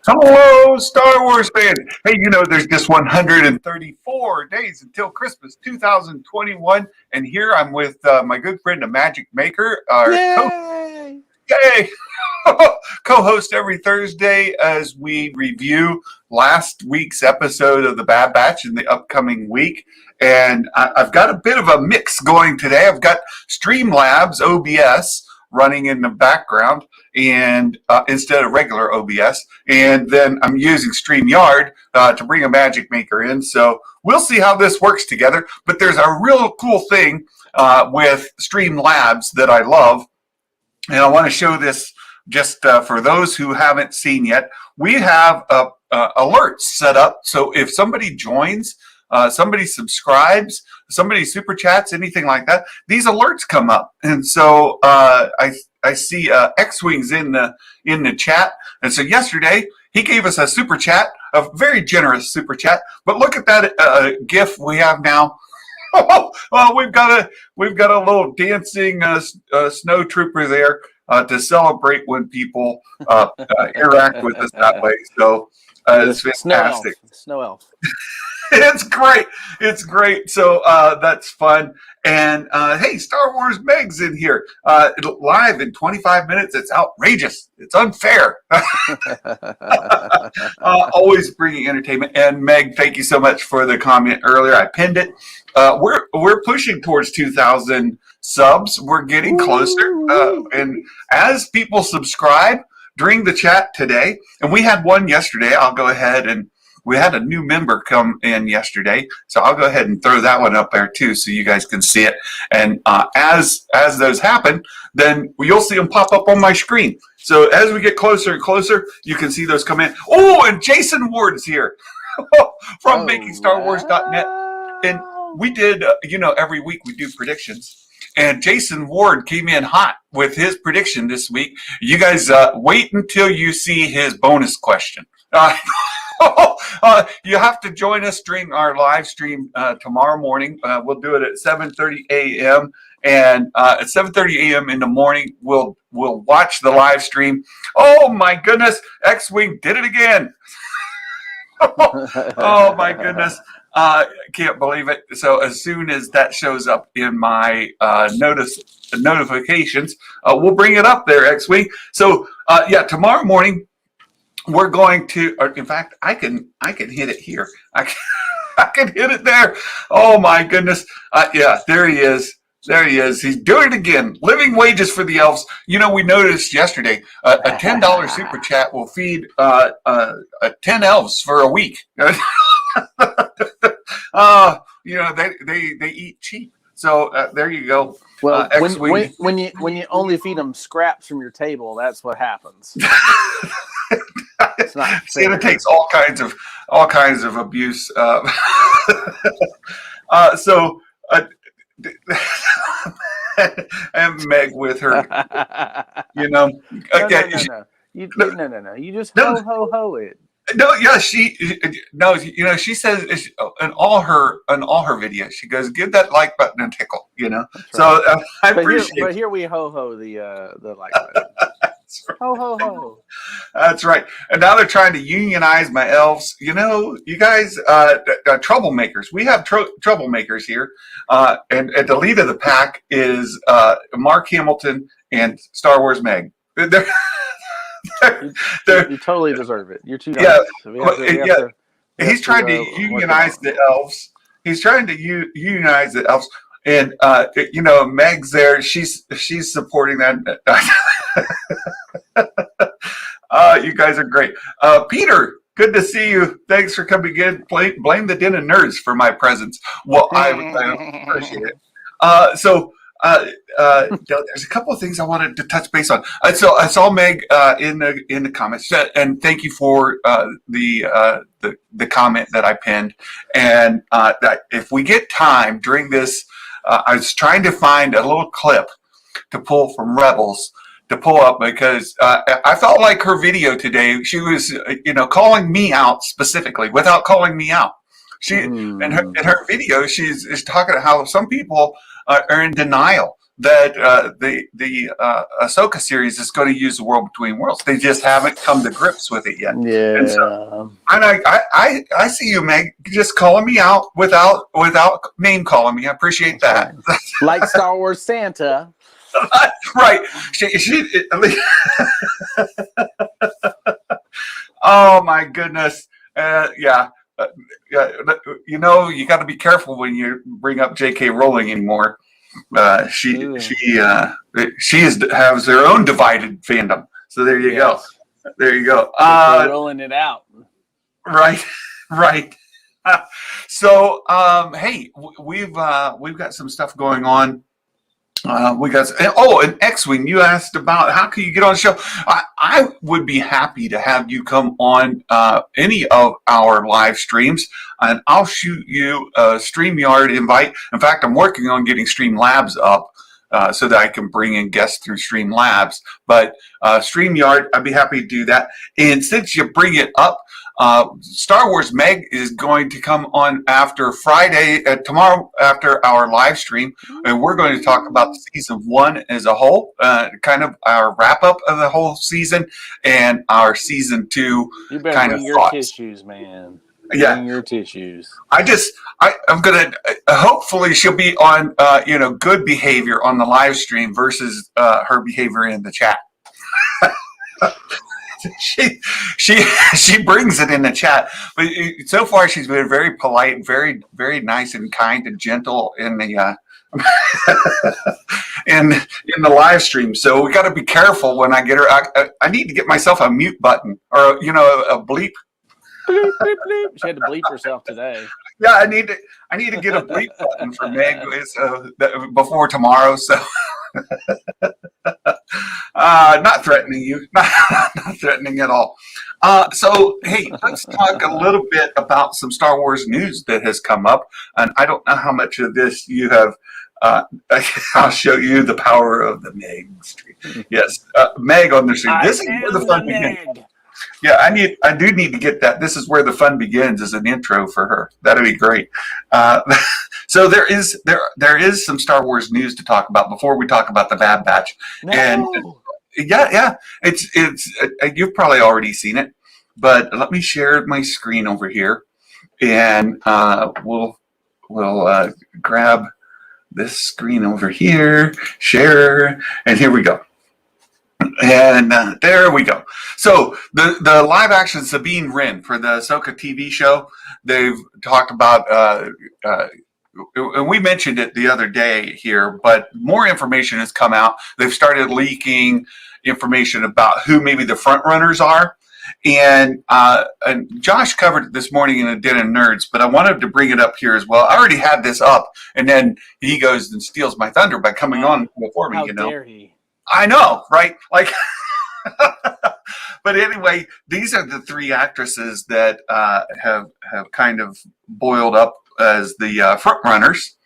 Hello, Star Wars fans. Hey, there's just 134 days until Christmas 2021, and here I'm with my good friend, Imagic Maker, our Yay! co-host every Thursday as we review last week's episode of the Bad Batch in the upcoming week. And I've got a bit of a mix going today. I've got Streamlabs OBS running in the background, and instead of regular OBS, and then I'm using StreamYard to bring a Magic Maker in. So we'll see how this works together. But there's a real cool thing with Streamlabs that I love, and I want to show this just for those who haven't seen yet. We have alerts set up, so if somebody joins, somebody subscribes, somebody super chats, anything like that, these alerts come up. And so I see X-Wings in the chat. And so yesterday he gave us a super chat, a very generous super chat. But look at that GIF we have now. Well, we've got a little dancing snow trooper there to celebrate when people interact with us that way. So it's fantastic. Snow elf. It's great. It's great. So that's fun. And hey, Star Wars Meg's in here live in 25 minutes. It's outrageous. It's unfair. Always bringing entertainment. And Meg, thank you so much for the comment earlier. I pinned it. We're pushing towards 2,000 subs. We're getting closer. And as people subscribe during the chat today, and we had one yesterday, I'll go ahead and we had a new member come in yesterday, so I'll go ahead and throw that one up there too, so you guys can see it. And as those happen, then you'll see them pop up on my screen. So as we get closer and closer, you can see those come in. Oh, and Jason Ward's here from MakingStarWars.net, and we did, every week we do predictions. And Jason Ward came in hot with his prediction this week. You guys wait until you see his bonus question. You have to join us during our live stream tomorrow morning. We'll do it at 7:30 a.m. And at 7:30 a.m. in the morning, we'll watch the live stream. Oh my goodness, X-Wing did it again. Oh my goodness. Can't believe it. So as soon as that shows up in my notifications, we'll bring it up there, X-Wing. So tomorrow morning, we're going to, or in fact, I can hit it here. I can hit it there. Oh my goodness. There he is. There he is. He's doing it again. Living wages for the elves. We noticed yesterday a $10 super chat will feed 10 elves for a week. They eat cheap. So there you go. Well, when you only feed them scraps from your table, that's what happens. It's not See, it takes all kinds of abuse. And Meg with her, No. You just ho it. No, yeah, she says in all her videos, she goes, give that like button a tickle, Right. So I appreciate it. But here we ho the like button. Right. Ho. That's right. And now they're trying to unionize my elves. You guys, troublemakers. We have troublemakers here. And at the lead of the pack is Mark Hamilton and Star Wars Meg. You totally deserve it. You're too nice. He's trying to unionize the elves. He's trying to unionize the elves. And Meg's there. She's supporting that. You guys are great. Peter, good to see you. Thanks for coming in. Blame the Den of Nerds for my presence. Well, I appreciate it. There's a couple of things I wanted to touch base on. So I saw Meg in the comments, and thank you for the comment that I pinned. And that if we get time during this, I was trying to find a little clip to pull from Rebels to pull up, because I felt like her video today, she was calling me out specifically without calling me out. In her video, she's talking about how some people are in denial that the Ahsoka series is going to use the World Between Worlds. They just haven't come to grips with it yet. Yeah. And so, I see you, Meg, just calling me out without name calling me. I appreciate that. Like Star Wars Santa. Right. Oh my goodness. Yeah. You know, you got to be careful when you bring up J.K. Rowling anymore. She has her own divided fandom. So there you go. There you go. Rolling it out. Right. Right. So hey, we've got some stuff going on. We got an X-Wing. You asked about how can you get on the show. I would be happy to have you come on any of our live streams, and I'll shoot you a StreamYard invite. In fact, I'm working on getting Streamlabs up so that I can bring in guests through Streamlabs. But StreamYard, I'd be happy to do that. And since you bring it up, Star Wars Meg is going to come on after Friday, tomorrow after our live stream, and we're going to talk about season 1 as a whole, kind of our wrap up of the whole season, and our season 2 you better kind bring of your thoughts. Tissues, man. Yeah, bring your tissues. I'm gonna hopefully she'll be on good behavior on the live stream versus her behavior in the chat. She brings it in the chat, but so far she's been very polite, very very nice and kind and gentle in the in the live stream. So we got to be careful when I get her. I need to get myself a mute button or a bleep. Bleep, bleep, bleep. She had to bleep herself today. Yeah, I need to get a bleep button for Meg before tomorrow. So. Not threatening you, not threatening at all. So, hey, let's talk a little bit about some Star Wars news that has come up. And I don't know how much of this you have. I'll show you the power of the Meg stream. Yes, Meg on the stream. This is where the fun begins. Yeah, I do need to get that. This is where the fun begins as an intro for her. That'd be great. So there is some Star Wars news to talk about before we talk about the Bad Batch. No. And yeah, it's you've probably already seen it, but let me share my screen over here, and we'll grab this screen over here, share, and here we go. And there we go. So the live action Sabine Wren for the Ahsoka TV show, they've talked about, and we mentioned it the other day here, but more information has come out. They've started leaking information about who maybe the front runners are. And Josh covered it this morning in a Den of Nerds, but I wanted to bring it up here as well. I already had this up, and then he goes and steals my thunder by coming on before me. How dare he? I know, right? Like, but anyway, these are the 3 actresses that have kind of boiled up as the front runners,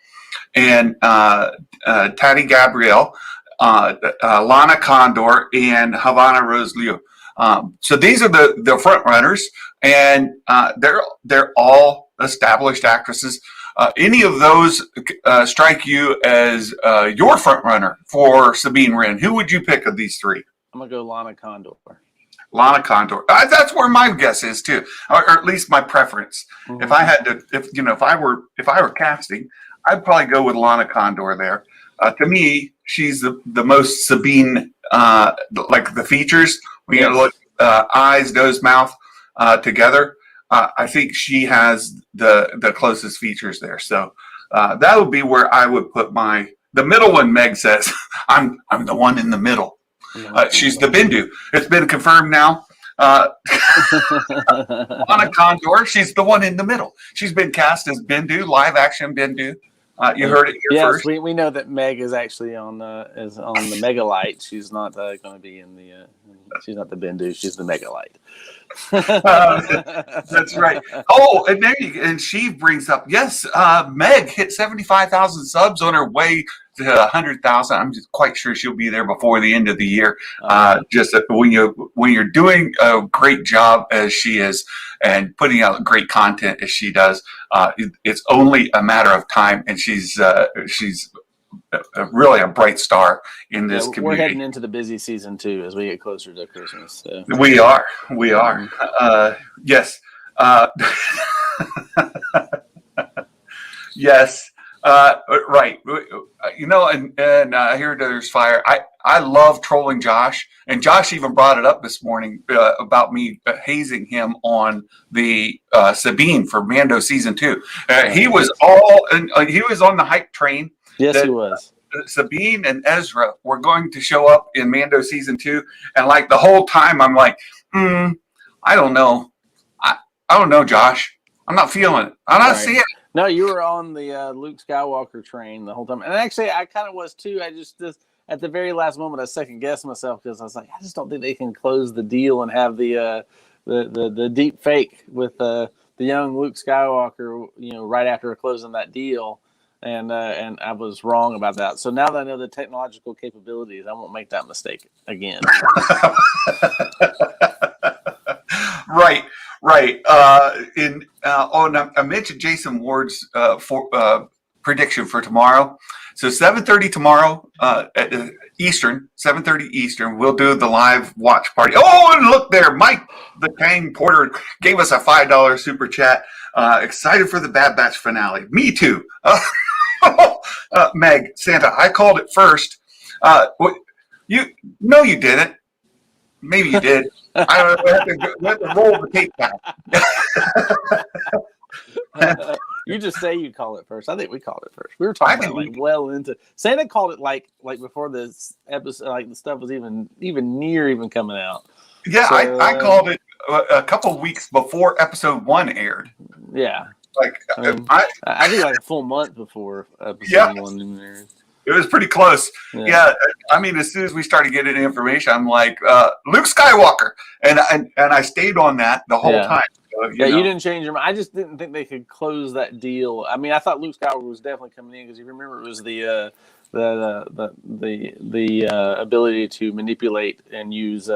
and Tati Gabrielle, Lana Condor, and Havana Rose Liu. So these are the front runners, and they're all established actresses. Any of those strike you as your front runner for Sabine Wren? Who would you pick of these 3? I'm gonna go Lana Condor. Lana Condor. That's where my guess is too, or at least my preference. Mm-hmm. If I had to, if I were casting, I'd probably go with Lana Condor there. To me, she's the most Sabine, like the features. We look eyes, nose, mouth together. I think she has the closest features there. So that would be where I would put the middle one. Meg says, I'm the one in the middle. She's the Bindu. It's been confirmed now. Lana Condor, she's the one in the middle. She's been cast as Bindu, live action Bindu. You heard it here first. Yes, we know that Meg is actually on the Megalite. She's not going to be in the. She's not the Bindu. She's the Megalite. That's right. Oh, and she brings up, yes, Meg hit 75,000 subs on her way to 100,000. I'm just quite sure she'll be there before the end of the year. Just when you're doing a great job as she is and putting out great content as she does, it's only a matter of time. And she's really a bright star in this community. We're heading into the busy season too as we get closer to Christmas. So. We are. Yes. Yes. Right. And I hear there's fire. I love trolling Josh, and Josh even brought it up this morning about me hazing him on the Sabine for Mando season 2. He was he was on the hype train. Yes, he was. Sabine and Ezra were going to show up in Mando season 2, and like the whole time I'm like, I don't know. I don't know, Josh. I'm not feeling it. I'm not seeing it. No, you were on the Luke Skywalker train the whole time. And actually, I kind of was too. I just at the very last moment, I second-guessed myself because I was like, I just don't think they can close the deal and have the deep fake with the young Luke Skywalker, right after closing that deal. And I was wrong about that. So now that I know the technological capabilities, I won't make that mistake again. Right. I mentioned Jason Ward's prediction for tomorrow. So 7:30 tomorrow at Eastern, 7:30 Eastern, we'll do the live watch party. Oh, and look there, Mike the Kang Porter gave us a $5 super chat. Excited for the Bad Batch finale. Me too. Meg, Santa, I called it first. You didn't. Maybe you did. I don't know. We have to roll the tape back. You just say you call it first. I think we called it first. We were talking about well into. Santa called it like before this episode, like the stuff was even near coming out. Yeah, so, I called it a couple of weeks before episode 1 aired. Yeah, I think like a full month before episode 1 aired. It was pretty close. Yeah. I mean, as soon as we started getting information, I'm like, Luke Skywalker. And I stayed on that the whole time. So, you didn't change your mind. I just didn't think they could close that deal. I mean, I thought Luke Skywalker was definitely coming in because you remember it was the ability to manipulate and use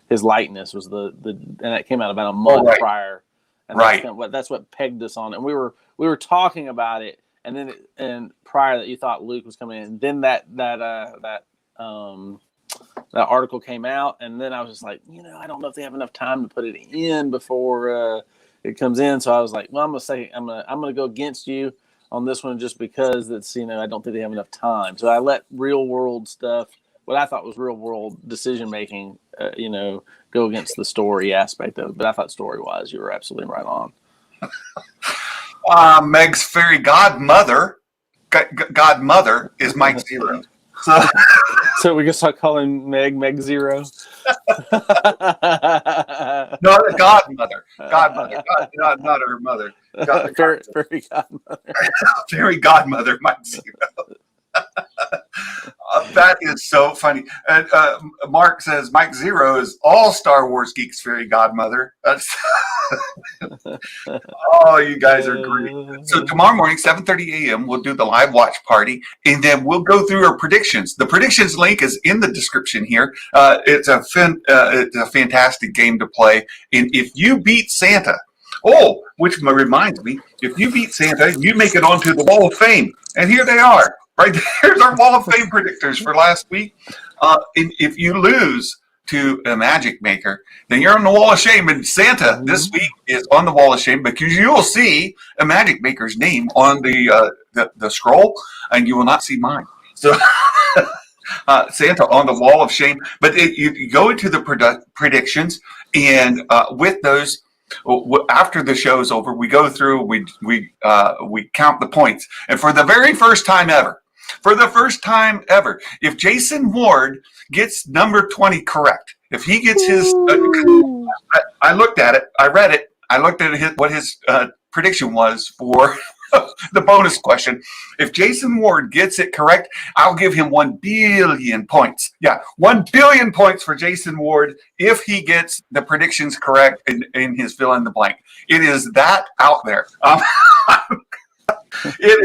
his likeness was and that came out about a month prior. And that's what pegged us on. And we were talking about it. And then, prior that you thought Luke was coming in, then that article came out, and then I was just like, I don't know if they have enough time to put it in before it comes in. So I was like, well, I'm gonna go against you on this one just because it's I don't think they have enough time. So I let real world stuff, what I thought was real world decision making, go against the story aspect of it. But I thought story wise, you were absolutely right on. Meg's fairy godmother is Mike Zero. So we can start calling Meg Zero. No, the godmother. Not her mother. Fairy godmother. Fairy godmother, Mike Zero. That is so funny. And Mark says Mike Zero is all Star Wars geeks' fairy godmother. Oh, you guys are great. So tomorrow morning, 7:30 a.m., we'll do the live watch party, and then we'll go through our predictions. The predictions link is in the description here. It's a fantastic game to play. And if you beat Santa, which reminds me, if you beat Santa, you make it onto the Wall of Fame. And here they are. Right there's our Wall of Fame predictors for last week. And if you lose to a Magic Maker, then you're on the Wall of Shame. And Santa this week is on the Wall of Shame because you will see a Magic Maker's name on the scroll, and you will not see mine. So Santa on the Wall of Shame. But you go into the predictions, and with those. After the show's over, we go through. We count the points, and for the very first time ever, if Jason Ward gets number 20 correct, if he gets his, I looked at it, I read it, I looked at what his prediction was for the bonus question. If Jason Ward gets it correct, I'll give him 1 billion points. Yeah, 1 billion points for Jason Ward if he gets the predictions correct in his fill in the blank. It is that out there. It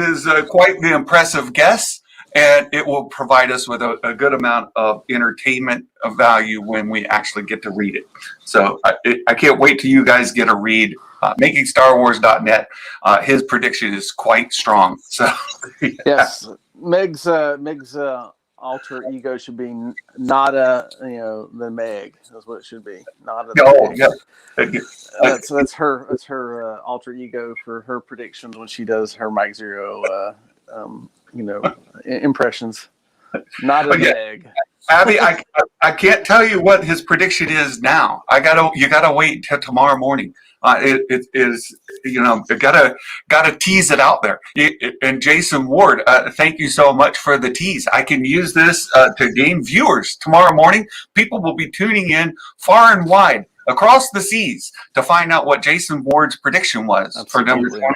is quite the impressive guess. and it will provide us with a good amount of entertainment of value when we actually get to read it. So I can't wait till you guys get a read. MakingStarWars.net. His prediction is quite strong. So yes, Meg's alter ego should be Nada, the Meg. That's what it should be. Nada. Oh, yeah. That's her alter ego for her predictions when she does her Mike Zero, impressions. Nada the Meg. Abby, I can't tell you what his prediction is now. You gotta wait till tomorrow morning. It is, gotta tease it out there. And Jason Ward, thank you so much for the tease. I can use this to gain viewers tomorrow morning. People will be tuning in far and wide across the seas to find out what Jason Ward's prediction was for number 20.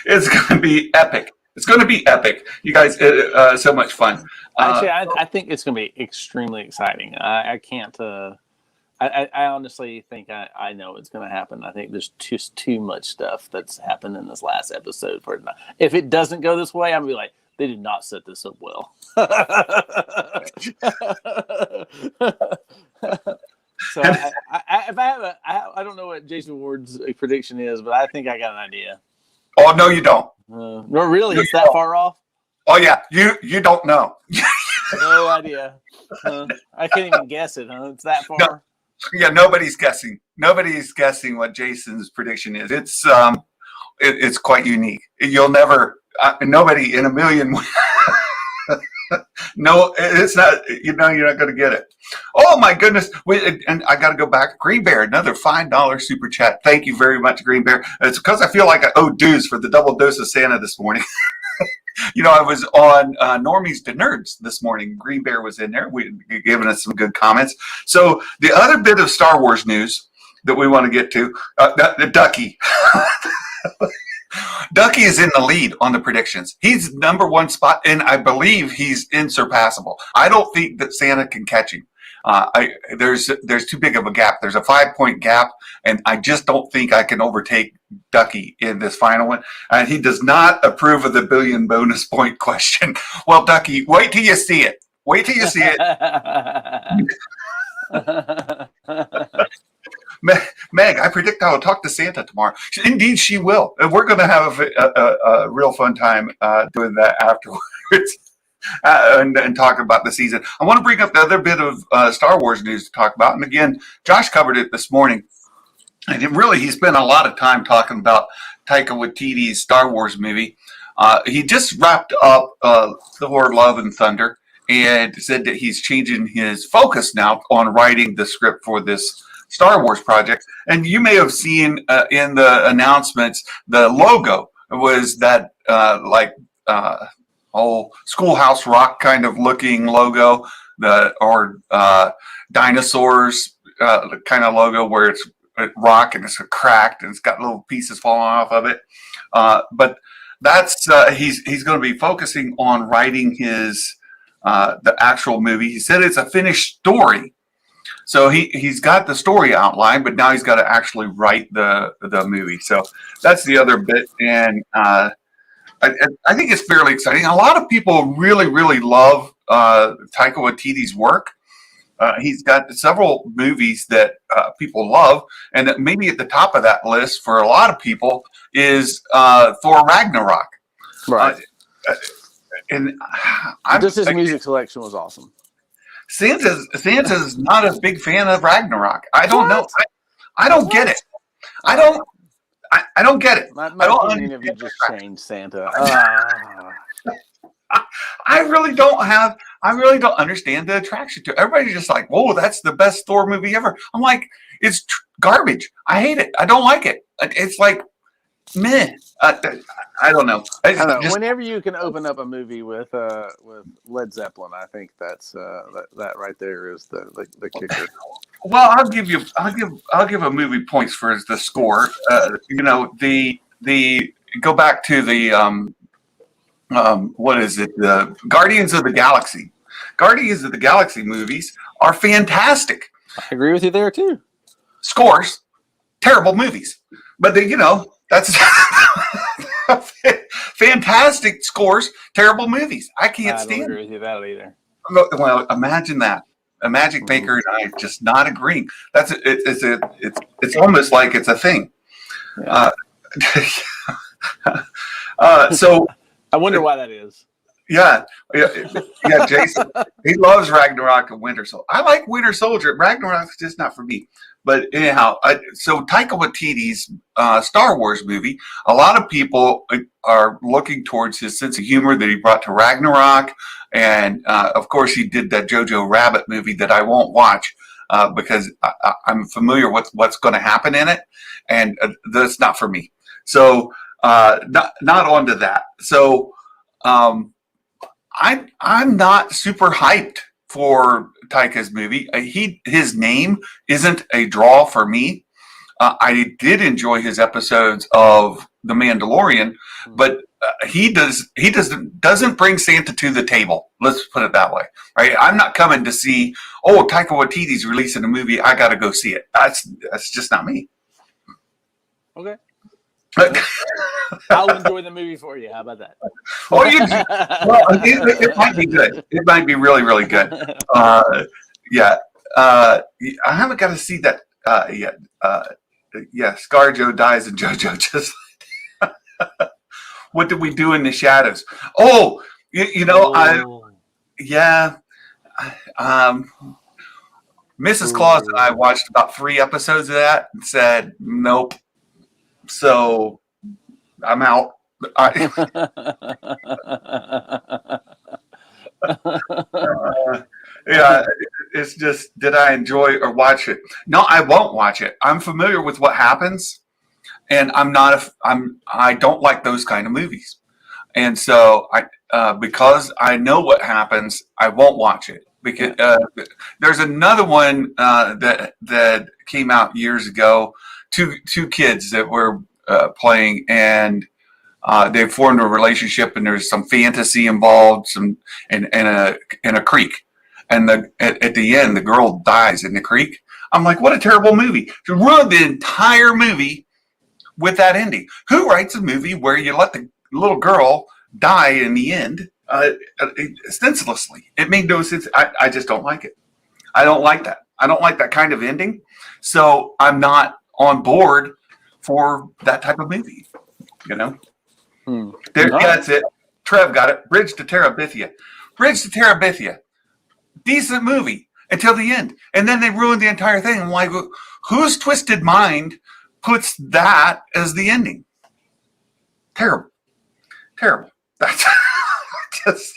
It's going to be epic. It's going to be epic. You guys, so much fun. Actually, I think it's going to be extremely exciting. I can't. I honestly think I know it's going to happen. I think there's just too much stuff that's happened in this last episode for it not. If it doesn't go this way, I'm going to be like, they did not set this up well. So I don't know what Jason Ward's prediction is, but I think I got an idea. Oh, no, you don't. No, really? It's that far off? Oh, yeah. You don't know. No idea. I can't even guess it, huh? It's that far? No. Yeah, nobody's guessing. Nobody's guessing what Jason's prediction is. It's quite unique. You'll never, nobody in a million. No, it's not. You're not going to get it. Oh my goodness! And I got to go back. Green Bear, another $5 super chat. Thank you very much, Green Bear. It's because I feel like I owe dues for the double dose of Santa this morning. I was on Normies to Nerds this morning. Green Bear was in there. Giving us some good comments. So the other bit of Star Wars news that we want to get to, the Ducky. Ducky is in the lead on the predictions. He's number one spot, and I believe he's insurpassable. I don't think that Santa can catch him. There's too big of a gap. There's a 5-point gap, and I just don't think I can overtake Ducky in this final one. And he does not approve of the billion bonus point question. Well, Ducky, wait till you see it. Wait till you see it. Meg, I predict I will talk to Santa tomorrow. Indeed, she will. And we're going to have a real fun time doing that afterwards and talk about the season. I want to bring up the other bit of Star Wars news to talk about. And again, Josh covered it this morning. And he spent a lot of time talking about Taika Waititi's Star Wars movie. He just wrapped up Thor: Love and Thunder and said that he's changing his focus now on writing the script for this Star Wars project. And you may have seen in the announcements, the logo was that old Schoolhouse Rock kind of looking logo, or dinosaurs kind of logo where it's rock and it's cracked and it's got little pieces falling off of it. But that's he's going to be focusing on writing his the actual movie. He said it's a finished story. So he's got the story outlined, but now he's got to actually write the movie. So that's the other bit, and I think it's fairly exciting. A lot of people really, really love Taika Waititi's work. He's got several movies that people love, and maybe at the top of that list for a lot of people is Thor Ragnarok. Right. And his music selection was awesome. Santa's not a big fan of Ragnarok. I don't know. I don't get it. I don't get it. My opinion of you just changed Santa. I really don't understand the attraction to it. Everybody's just like, whoa, that's the best Thor movie ever. I'm like, it's garbage. I hate it. I don't like it. It's like, meh. I don't know. Whenever you can open up a movie with Led Zeppelin, I think that's that right there is the kicker. Well, I'll give a movie points for the score. The go back to the what is it? The Guardians of the Galaxy. Guardians of the Galaxy movies are fantastic. I agree with you there too. Scores, terrible movies, but that's fantastic scores, terrible movies. I can't I don't stand agree with you that either. Well, imagine that. A Magic Maker and I just not agreeing. It's almost like it's a thing. Yeah. So I wonder why that is. yeah. Jason, he loves Ragnarok and Winter Soldier. I like Winter Soldier. Ragnarok's just not for me. But anyhow, so Taika Waititi's Star Wars movie, a lot of people are looking towards his sense of humor that he brought to Ragnarok. And of course, he did that Jojo Rabbit movie that I won't watch because I'm familiar with what's going to happen in it. And that's not for me. So not onto that. So I'm not super hyped for Taika's movie. His name isn't a draw for me. I did enjoy his episodes of The Mandalorian, but he doesn't bring Santa to the table. Let's put it that way, right? I'm not coming to see. Oh, Taika Waititi's releasing a movie. I got to go see it. That's just not me. Okay. I'll enjoy the movie for you. How about that? Oh, it might be good. It might be really, really good. Yeah. I haven't got to see that yet. ScarJo dies and JoJo just. What did we do in the shadows? Oh, Mrs. Claus and I watched about 3 episodes of that and said, nope. So I'm out. It's just, did I enjoy or watch it? No, I won't watch it. I'm familiar with what happens, and I don't like those kind of movies. And so because I know what happens, I won't watch it. Because there's another one that came out years ago. Two kids that were playing, and they formed a relationship, and there's some fantasy involved, in a creek, and at the end the girl dies in the creek. I'm like, what a terrible movie! To ruin the entire movie with that ending. Who writes a movie where you let the little girl die in the end senselessly? It made no sense. I just don't like it. I don't like that. I don't like that kind of ending. So I'm not on board for that type of movie. That's it. Trev got it. Bridge to Terabithia. Decent movie until the end, and then they ruined the entire thing. I'm like, whose twisted mind puts that as the ending? Terrible. That's just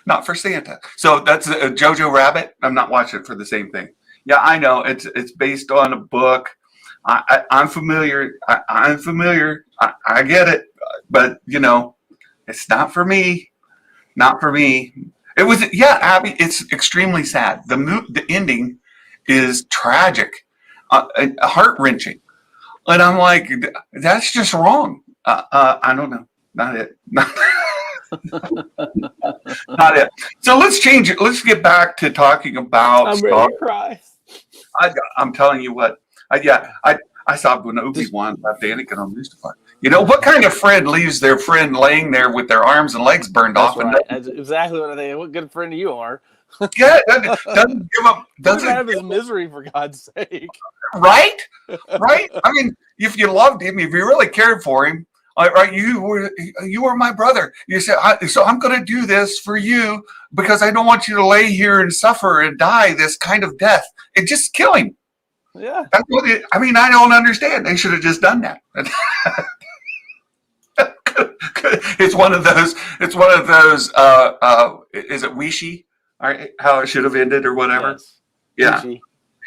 not for Santa. So that's a Jojo Rabbit. I'm not watching it for the same thing. Yeah, I know it's based on a book. I'm familiar. I'm familiar. I get it, but it's not for me. Not for me. It was, Abby. It's extremely sad. The ending is tragic, heart wrenching, and I'm like, that's just wrong. I don't know. Not it. Not it. So let's change it. Let's get back to talking about. I'm ready to cry. I'm telling you what. I saw when Obi-Wan left Anakin on Mustafar. What kind of friend leaves their friend laying there with their arms and legs burned off? Right. That's exactly what I think. What good friend you are. Yeah, doesn't give up. Doesn't out of his misery, for God's sake. Right. I mean, if you loved him, if you really cared for him, right? You were my brother. You said, so I'm going to do this for you because I don't want you to lay here and suffer and die this kind of death. And just kill him. Yeah. That's what I don't understand. They should have just done that. It's one of those. Is it Wishi? All right, how it should have ended or whatever. Yes. Yeah.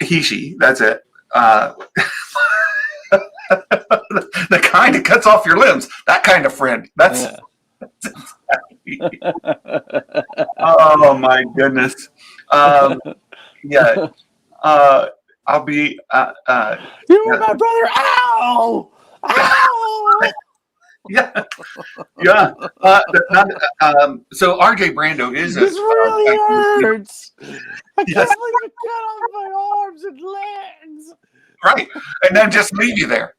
Hishi. That's it. The kind that cuts off your limbs. That kind of friend. That's. Oh my goodness. Yeah. I'll be. You were my brother. Ow! Ow! Yeah. So RJ Brando is. This really hurts. I can't believe you cut off my arms and legs. Right, and then just leave you there.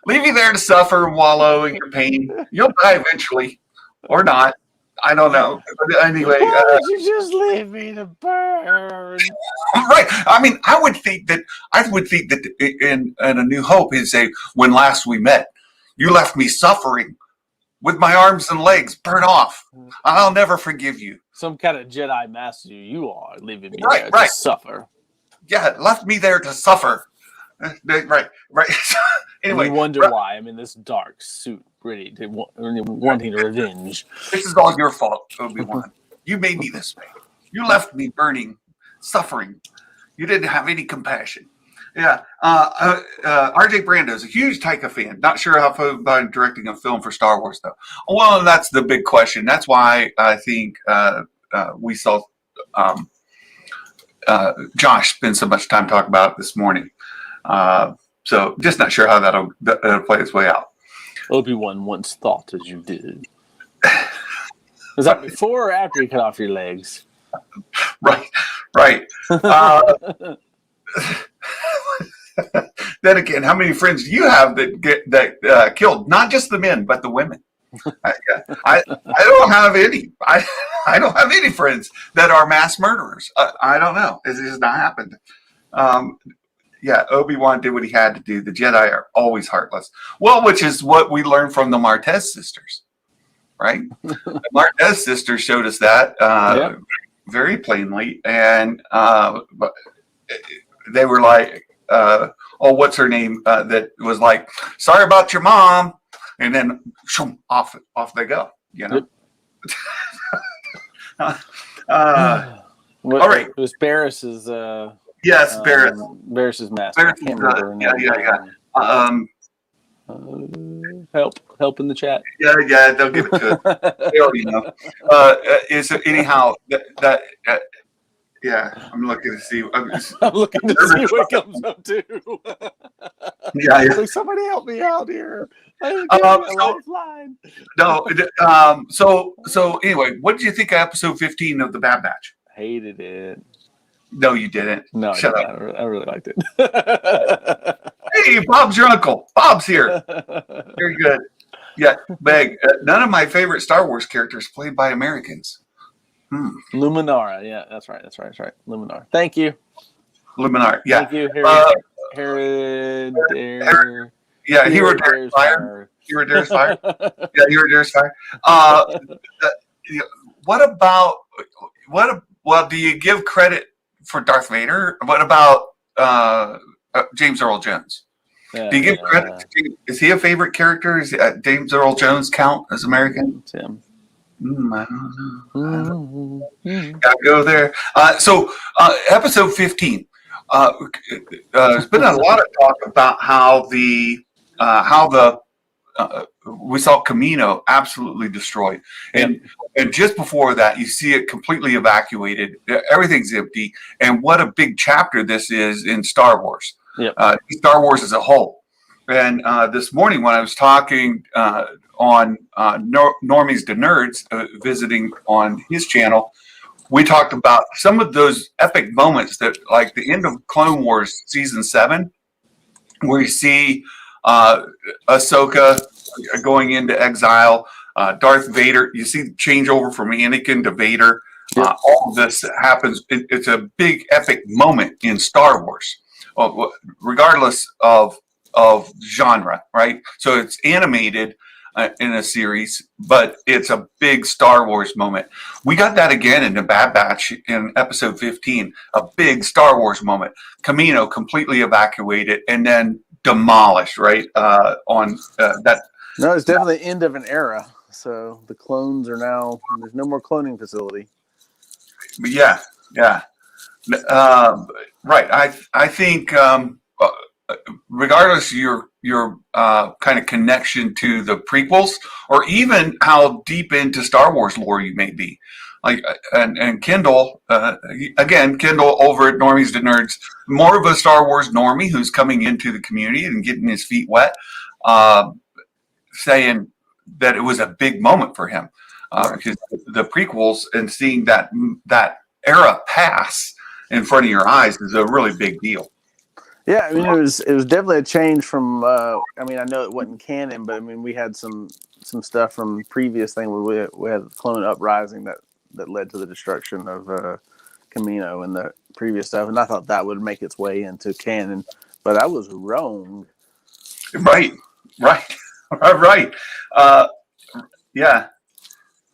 Leave you there to suffer and wallow in your pain. You'll die eventually, or not. I don't know. But anyway, Why would you just leave me to burn? right. I mean, I would think that in A New Hope, he'd say, "When last we met, you left me suffering with my arms and legs burnt off. I'll never forgive you." Some kind of Jedi master you are, leaving me Right, there to suffer. Yeah, left me there to suffer. Right. Anyway, you wonder why I'm in this dark suit, ready to wanting revenge. This is all your fault, Obi-Wan. You made me this way. You left me burning, suffering. You didn't have any compassion. Yeah. R.J. Brando is a huge Taika fan. Not sure how far about directing a film for Star Wars, though. Well, that's the big question. That's why I think we saw Josh spend so much time talking about it this morning. So just not sure how that'll play its way out. Obi-Wan once thought as you did. Was that before or after you cut off your legs? Right. Then again, how many friends do you have that killed not just the men but the women? I don't have any. I don't have any friends that are mass murderers. I don't know. It has not happened. Yeah, Obi-Wan did what he had to do. The Jedi are always heartless. Well, which is what we learned from the Martez sisters, right? The Martez sisters showed us that very plainly, and they were like, what's her name? That was like, sorry about your mom, and then off they go. You know. All right. It was Barris's. Yes, Barris. Barris's master. Help in the chat. Yeah, they'll give it to us. They already know. Anyhow, yeah, I'm looking to see. I'm looking to see what comes up too. Yeah. Like, somebody help me out here. Lifeline. No. So anyway, what did you think of episode 15 of the Bad Batch? Hated it. No, you didn't. No, Shut up. I really liked it. Hey, Bob's your uncle. Bob's here. Very good. Yeah, Meg. None of my favorite Star Wars characters played by Americans. Luminara. Yeah, that's right. Luminara. Thank you. Luminara. Yeah. Thank you, Hero Dare's Fire. Hero Dare's Fire. Yeah, Hero Dare's Fire. Well, do you give credit for Darth Vader? What about James Earl Jones? Do you give credit? Is he a favorite character? Is James Earl Jones count as American? It's him. I don't know. Gotta go there. So episode 15. There's been a lot of talk about how the we saw Kamino absolutely destroyed, and just before that, you see it completely evacuated. Everything's empty, and what a big chapter this is in Star Wars. Star Wars as a whole. And this morning, when I was talking on Normies to Nerds, visiting on his channel, we talked about some of those epic moments that, like the end of Clone Wars season 7, where you see Ahsoka going into exile, Darth Vader. You see the changeover from Anakin to Vader. All of this happens. It's a big epic moment in Star Wars, regardless of genre, right? So it's animated in a series, but it's a big Star Wars moment. We got that again in the Bad Batch in episode 15, a big Star Wars moment. Kamino completely evacuated and then demolished, right? On that. No, it's definitely the end of an era. So the clones are now, there's no more cloning facility. Yeah. Right. I think regardless of your kind of connection to the prequels, or even how deep into Star Wars lore you may be, like and Kendall Kendall over at Normies to Nerds, more of a Star Wars normie who's coming into the community and getting his feet wet, saying that it was a big moment for him, because the prequels and seeing that era pass in front of your eyes is a really big deal. Yeah, I mean it was definitely a change from. I mean, I know it wasn't canon, but I mean we had some stuff from previous thing where we had Clone Uprising that led to the destruction of Camino and the previous stuff, and I thought that would make its way into canon, but I was wrong. Right. Right. Yeah.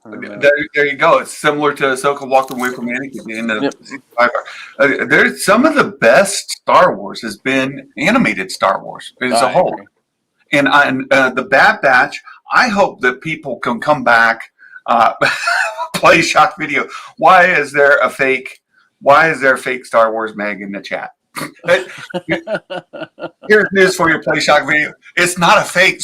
There you go. It's similar to Ahsoka walking away from Anakin at the end of season 5. There's some of the best Star Wars has been animated Star Wars as a whole. agree. And the Bad Batch, I hope that people can come back, play Shock Video. Why is there a fake Star Wars Meg in the chat? Here's news for your Play Shock Video. It's not a fake.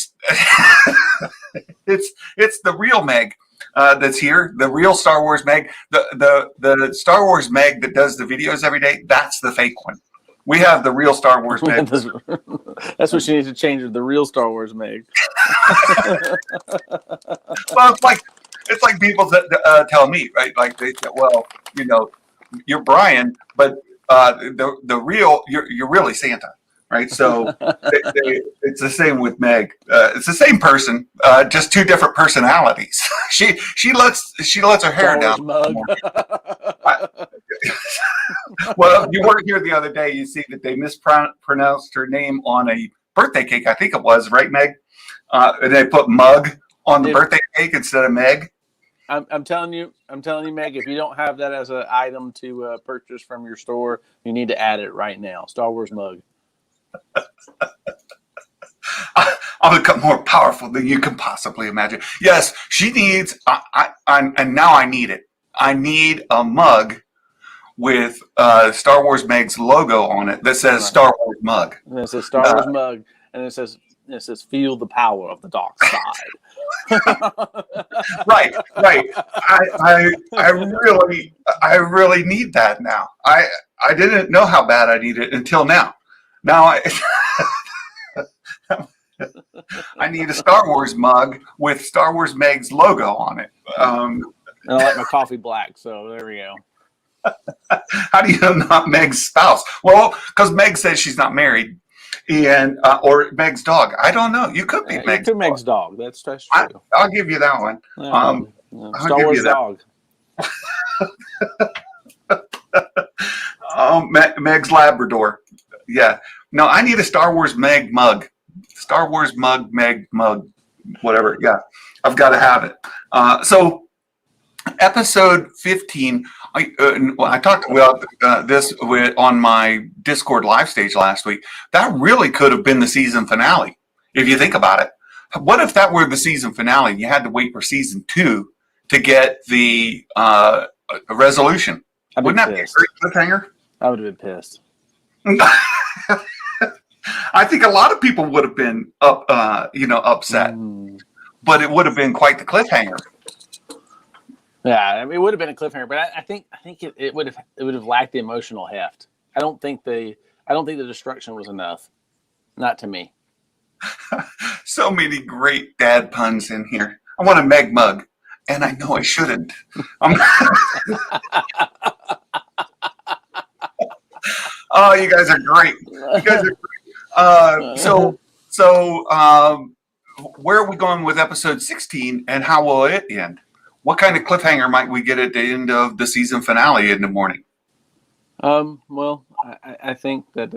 It's the real Meg. That's here, the real Star Wars Meg, the Star Wars Meg that does the videos every day. That's the fake one. We have the real Star Wars Meg. That's what she needs to change it. The real Star Wars Meg. Well, it's like people that tell me, right? Like they say, well, you're Brian, but the real you're really Santa. Right, so it's the same with Meg. It's the same person, just two different personalities. She lets her hair down. Well, you weren't here the other day. You see that they mispronounced her name on a birthday cake. I think it was right, Meg. And they put Mug on the birthday cake instead of Meg. I'm telling you, Meg. If you don't have that as an item to purchase from your store, you need to add it right now. Star Wars Mug. I'll become more powerful than you can possibly imagine. Yes, she needs. And now I need it. I need a mug with Star Wars Meg's logo on it that says Star Wars Mug. And it says Star Wars Mug, and it says "Feel the power of the dark side." Right. I really need that now. I didn't know how bad I need it until now. Now I need a Star Wars mug with Star Wars Meg's logo on it. And I like my coffee black, so there we go. How do you know not Meg's spouse? Well, because Meg says she's not married, and or Meg's dog. I don't know. You could be Meg's dog. That's true. I'll give you that one. Star Wars dog. Meg's Labrador. Yeah. No, I need a Star Wars Meg mug. Star Wars Meg mug, whatever. Yeah. I've got to have it. So episode 15, I talked about this on my Discord live stage last week. That really could have been the season finale, if you think about it. What if that were the season finale and you had to wait for season 2 to get the resolution? Wouldn't that be a great cliffhanger? I would have been pissed. I think a lot of people would have been upset, but it would have been quite the cliffhanger. Yeah, I mean, it would have been a cliffhanger, but I think it would have lacked the emotional heft. I don't think the destruction was enough. Not to me. So many great dad puns in here. I want a Meg mug, and I know I shouldn't. Oh, you guys are great. So where are we going with episode 16, and how will it end? What kind of cliffhanger might we get at the end of the season finale in the morning? Well, I think that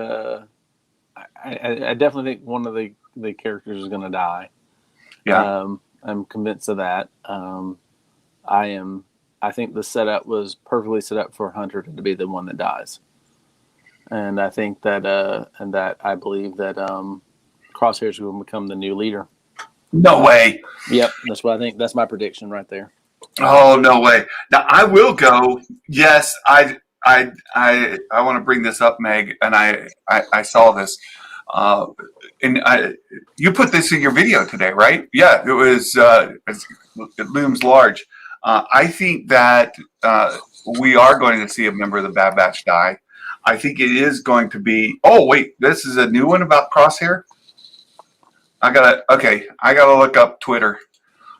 I definitely think one of the characters is going to die. Yeah, I'm convinced of that. I think the setup was perfectly set up for Hunter to be the one that dies. And I think that, I believe that Crosshair's will become the new leader. No way. Yep, that's what I think. That's my prediction right there. Oh, no way. Now I will go. Yes, I want to bring this up, Meg, and I saw this. You put this in your video today, right? Yeah, it was. It looms large. I think that we are going to see a member of the Bad Batch die. I think it is going to be. Oh wait, this is a new one about Crosshair. I gotta look up Twitter.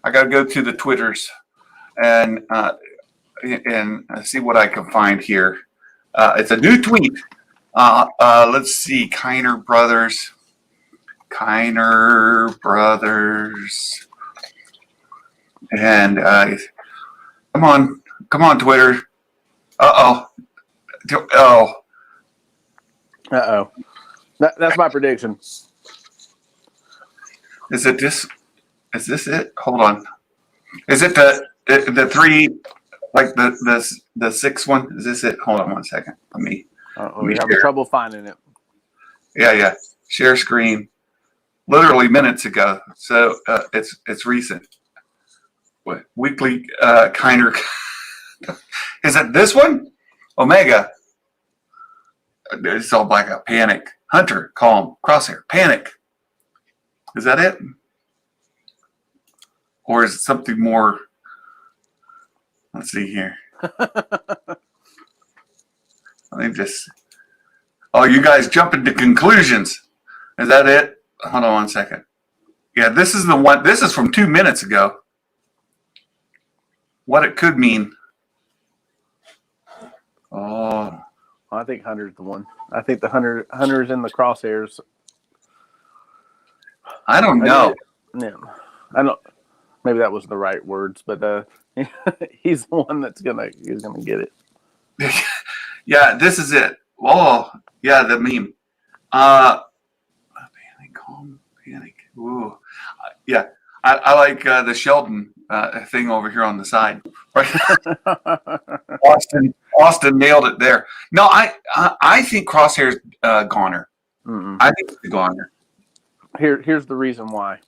I gotta go to the Twitters and see what I can find here. It's a new tweet. Let's see. Kiner Brothers. And come on, Twitter. Uh-oh. That's my prediction. Is it this? Is this it? Hold on. Is it the three, like the sixth one? Is this it? Hold on 1 second. Let me We're having trouble finding it. Yeah. Share screen. Literally minutes ago. So it's recent. What weekly Kiner? Is it this one? Omega. It's all black out. Panic. Hunter. Calm. Crosshair. Panic. Is that it? Or is it something more? Let's see here. Let me just. Oh, you guys jumping to conclusions. Is that it? Hold on 1 second. Yeah, this is the one. This is from 2 minutes ago. What it could mean. Oh. I think Hunter's the one. I think the Hunter's in the crosshairs. I don't know. I don't. Maybe that was the right words, but he's the one he's gonna get it. Yeah, this is it. Oh, yeah, the meme. Panic, calm, panic. Ooh, yeah. I like the Sheldon thing over here on the side. Right. Austin nailed it there. No, I think Crosshair's goner. Mm-mm. I think it's the goner. Here's the reason why.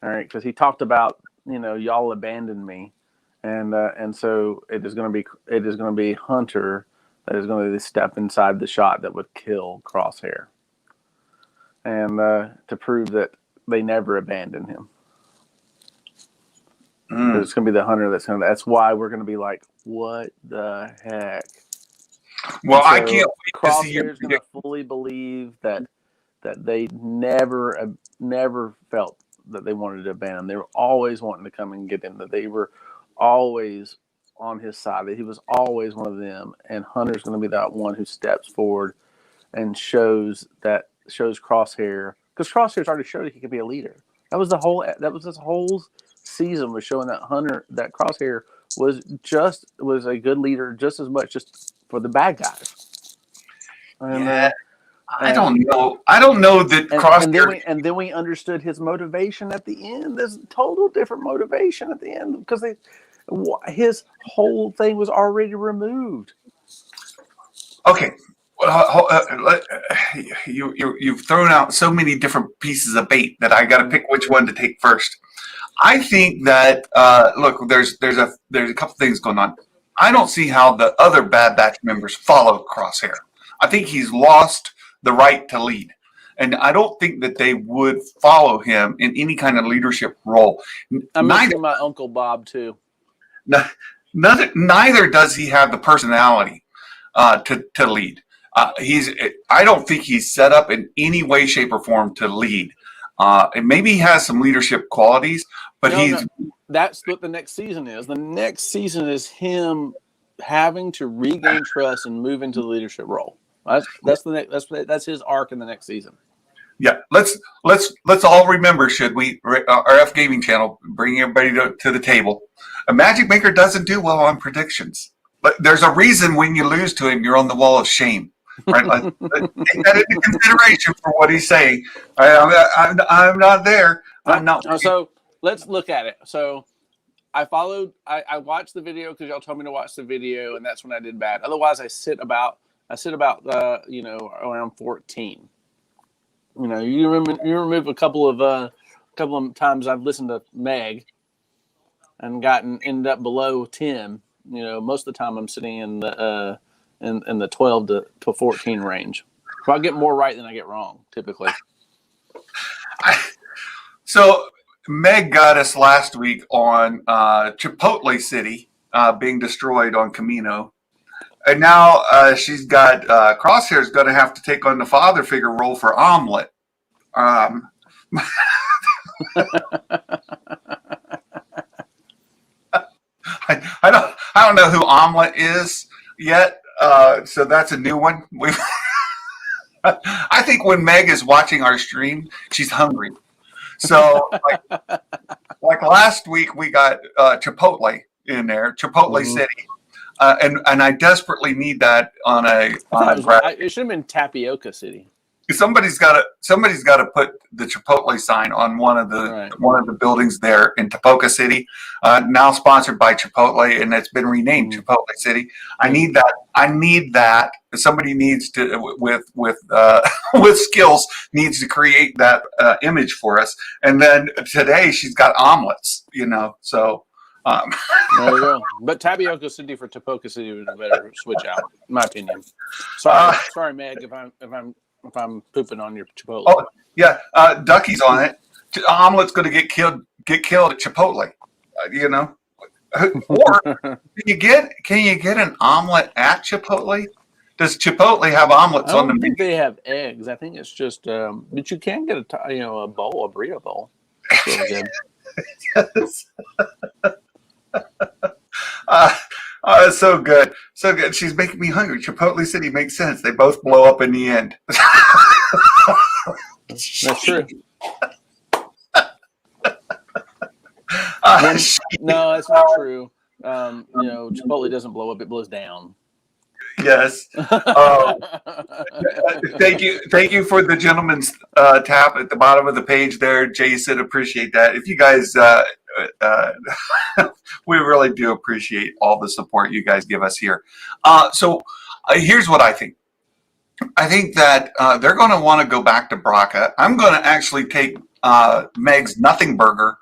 All right, because he talked about y'all abandoned me, and so it is going to be Hunter that is going to step inside the shot that would kill Crosshair, and to prove that they never abandoned him. It's going to be the Hunter that's why we're going to be like, what the heck? Well, so I can't wait to see you. Crosshair's going to fully believe that they never felt that they wanted to abandon him. They were always wanting to come and get him, that they were always on his side, that he was always one of them. And Hunter's going to be that one who steps forward and shows Crosshair, because Crosshair's already showed that he could be a leader. That was this whole season was showing that Crosshair was a good leader just as much just for the bad guys. And, I don't know. I don't know that Crosshair. And then we understood his motivation at the end. There's a total different motivation at the end because his whole thing was already removed. Okay. You've thrown out so many different pieces of bait that I got to pick which one to take first. I think that look, there's a couple things going on. I don't see how the other Bad Batch members follow Crosshair. I think he's lost the right to lead, and I don't think that they would follow him in any kind of leadership role. I'm missing my Uncle Bob too. Neither does he have the personality to lead. I don't think he's set up in any way, shape, or form to lead. And maybe he has some leadership qualities, but that's what the next season is. The next season is him having to regain trust and move into the leadership role. That's his arc in the next season. Yeah, let's all remember, should we, RF Gaming Channel, bring everybody to the table. A Magic Maker doesn't do well on predictions, but there's a reason when you lose to him, you're on the wall of shame. Right? Let's take that into consideration for what he's saying. I'm not there. I'm not. So let's look at it. So I watched the video because y'all told me to watch the video, and that's when I did bad. Otherwise, I sit about around 14. You remove a couple of times I've listened to Meg and ended up below 10. Most of the time I'm sitting in the 12 to 14 range. So I get more right than I get wrong typically. So Meg got us last week on Chipotle City being destroyed on Camino. And now she's got Crosshair's going to have to take on the father figure role for Omelet. I don't know who Omelet is yet, so that's a new one. I think when Meg is watching our stream, she's hungry. So, like last week, we got Chipotle in there, Chipotle City, and I desperately need that on a it should have been Tapioca City. Somebody's got to put the Chipotle sign on one of the buildings there in Tapoca City, now sponsored by Chipotle, and it's been renamed Chipotle City. I need that. Somebody needs to with with skills needs to create that image for us. And then today she's got omelets, So there you go. But Tapioca City for Tapoca City would be better switch out, in my opinion. Sorry, Meg, if I'm pooping on your Chipotle. Oh yeah, Ducky's on it. Omelet's going to get killed at Chipotle. Or can you get an omelet at Chipotle? Does Chipotle have omelets on the menu? I think they have eggs. I think it's just, but you can get a bowl, a burrito bowl. That's really good. Yes. So good. So good. She's making me hungry. Chipotle City makes sense. They both blow up in the end. That's true. No, that's not true. Chipotle doesn't blow up; it blows down. Yes. Thank you for the gentleman's tap at the bottom of the page there, Jason. Appreciate that. If you guys, we really do appreciate all the support you guys give us here. So here's what I think. I think that they're going to want to go back to Braca. I'm going to actually take Meg's nothing burger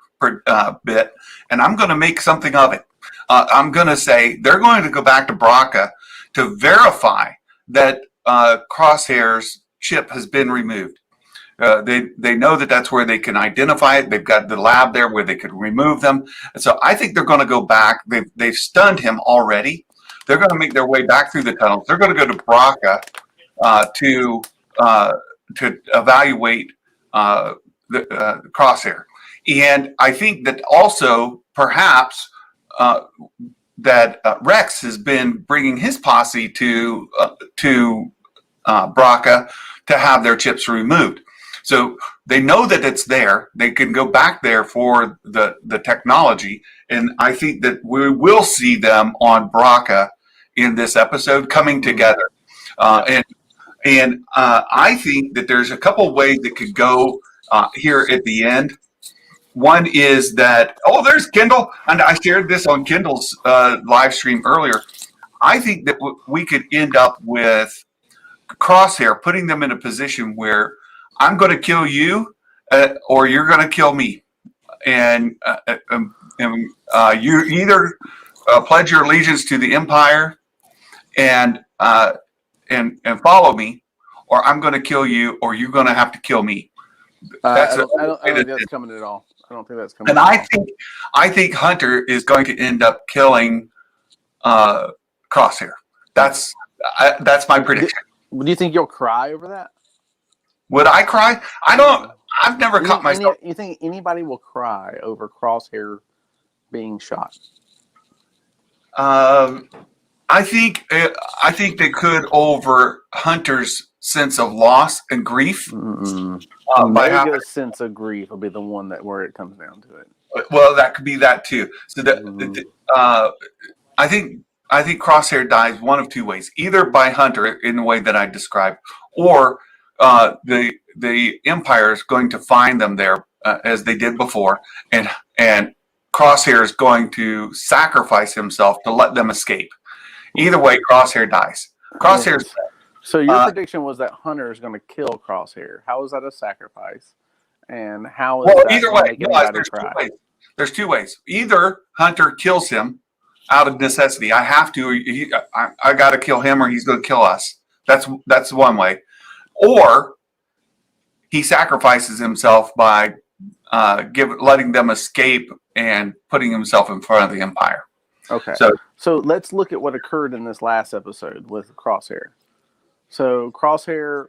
bit, and I'm going to make something of it. I'm going to say they're going to go back to Braca to verify that Crosshair's chip has been removed. They know that that's where they can identify it. They've got the lab there where they could remove them. And so I think they're going to go back. They've stunned him already. They're going to make their way back through the tunnels. They're going to go to Braca to evaluate the Crosshair. And I think that also perhaps that Rex has been bringing his posse to Braca to have their chips removed. So they know that it's there. They can go back there for the technology. And I think that we will see them on Braca in this episode coming together. And I think that there's a couple ways that could go here at the end. One is that, there's Kindle, and I shared this on Kindle's live stream earlier. I think that we could end up with Crosshair putting them in a position where I'm going to kill you or you're going to kill me. And you either pledge your allegiance to the Empire and follow me, or I'm going to kill you, or you're going to have to kill me. I don't think that's coming at all. I don't think that's coming. And I think Hunter is going to end up killing Crosshair. That's my prediction. Do you think you'll cry over that? Would I cry? I don't. I've never caught myself. You think anybody will cry over Crosshair being shot? I think they could over Hunter's sense of loss and grief. Maybe a sense of grief will be the one where it comes down to it. Well, that could be that too. So I think Crosshair dies one of two ways: either by Hunter in the way that I described, or the Empire is going to find them there as they did before, and Crosshair is going to sacrifice himself to let them escape. Either way, Crosshair dies. Crosshair's. So your prediction was that Hunter is going to kill Crosshair. How is that a sacrifice? And how is that either way, there's two ways. Either Hunter kills him out of necessity. I have to. I got to kill him, or he's going to kill us. That's one way. Or he sacrifices himself by letting them escape and putting himself in front of the Empire. Okay. So let's look at what occurred in this last episode with Crosshair. So Crosshair,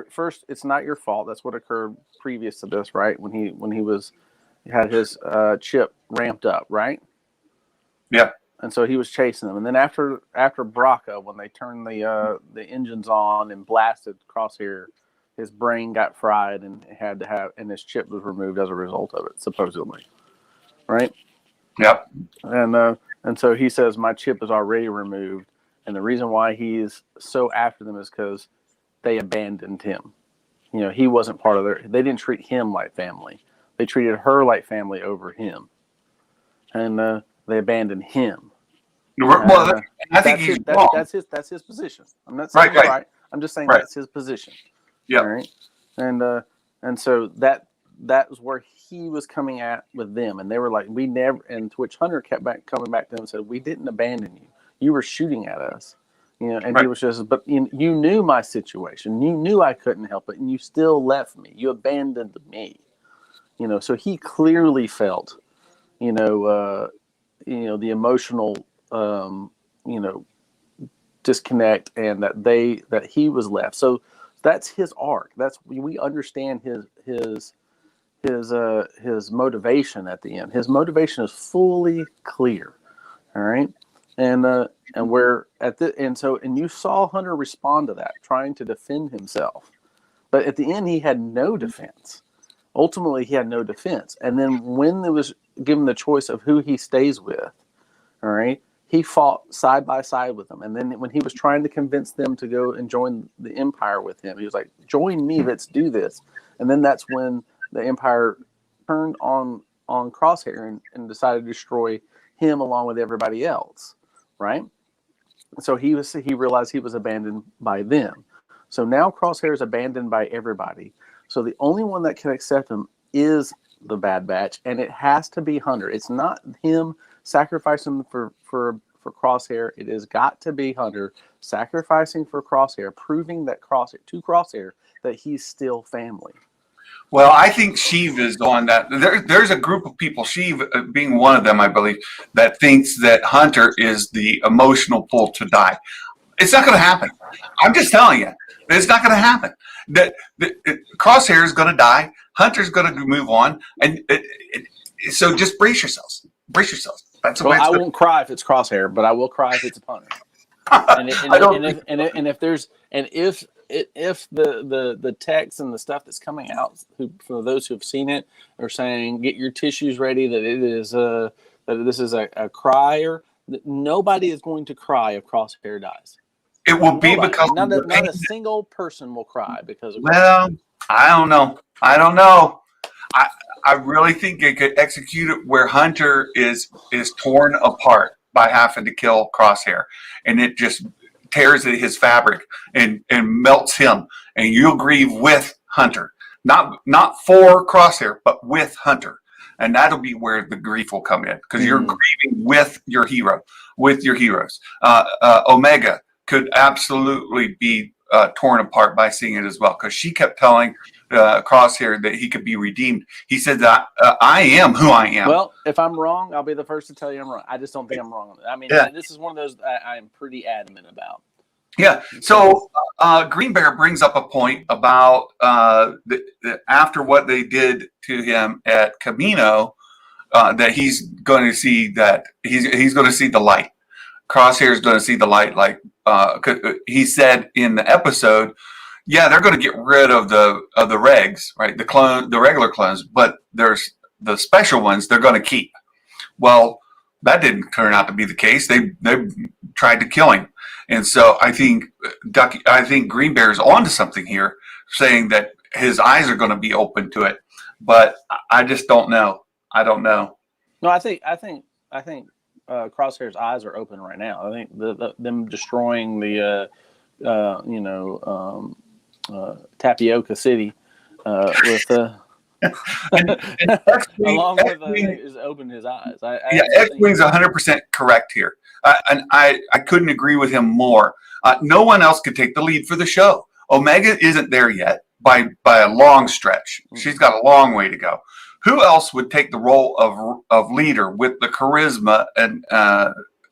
first, it's not your fault. That's what occurred previous to this, right? When he had his chip ramped up, right? Yeah. And so he was chasing them. And then after Braca, when they turned the engines on and blasted Crosshair, his brain got fried and his chip was removed as a result of it, supposedly. Right? Yep. And so he says my chip is already removed, and the reason why he's so after them is because they abandoned him. You know, he wasn't part of they didn't treat him like family. They treated her like family over him. And they abandoned him. Well, I think he's wrong. That's his position. I'm not saying he's right. I'm just saying that's his position. Yeah. Right. And so that was where he was coming at with them, and they were like, we never. And to which Hunter kept coming back to them and said, we didn't abandon you. You were shooting at us. You know, and he was just, but you knew my situation. You knew I couldn't help it, and you still left me. You abandoned me. You know, so he clearly felt, the emotional, disconnect, and that he was left. So that's his arc. We understand his motivation at the end. His motivation is fully clear. All right. And you saw Hunter respond to that, trying to defend himself. But at the end, he had no defense. Ultimately, he had no defense. And then when there was given the choice of who he stays with, all right, he fought side by side with them. And then when he was trying to convince them to go and join the Empire with him, he was like, join me, let's do this. And then that's when the Empire turned on Crosshair and decided to destroy him along with everybody else, right? So he realized he was abandoned by them. So now Crosshair is abandoned by everybody. So the only one that can accept him is the Bad Batch, and it has to be Hunter. It's not him sacrificing for Crosshair. It has got to be Hunter sacrificing for Crosshair, proving that Crosshair that he's still family. Well, I think Sheev is on that. There's a group of people, Sheev being one of them, I believe, that thinks that Hunter is the emotional pull to die. It's not going to happen. I'm just telling you, it's not going to happen. Crosshair is going to die. Hunter's going to move on, and so just brace yourselves. Brace yourselves. That's the way I won't cry if it's Crosshair, but I will cry if it's Hunter. If the text and the stuff that's coming out, for those who have seen it, are saying get your tissues ready, that it is that this is a crier. Nobody is going to cry if Crosshair dies. It will be because not a single person will cry because of Crosshair. Well, I don't know. I really think they could execute it where Hunter is torn apart by having to kill Crosshair, and it just tears at his fabric and melts him, and you'll grieve with Hunter, not for Crosshair, but with Hunter, and that'll be where the grief will come in, because you're grieving with your heroes. Omega could absolutely be torn apart by seeing it as well, because she kept telling Crosshair that he could be redeemed. He said that I am who I am. Well, if I'm wrong, I'll be the first to tell you I'm wrong. I just don't think I'm wrong on it. I mean, this is one of those I'm pretty adamant about. Yeah. So Green Bear brings up a point about after what they did to him at Camino, that he's going to see he's going to see the light. Crosshair is going to see the light, like he said in the episode. Yeah, they're going to get rid of the regs, right? The regular clones, but there's the special ones they're going to keep. Well, that didn't turn out to be the case. They tried to kill him, and so I think Green Bear is onto something here, saying that his eyes are going to be open to it. But I just don't know. I don't know. No, I think Crosshair's eyes are open right now. I think them destroying the Tapioca City with along with is opened his eyes. X-Wing's 100% correct here, and I couldn't agree with him more. No one else could take the lead for the show. Omega isn't there yet by a long stretch. She's got a long way to go. Who else would take the role of leader with the charisma and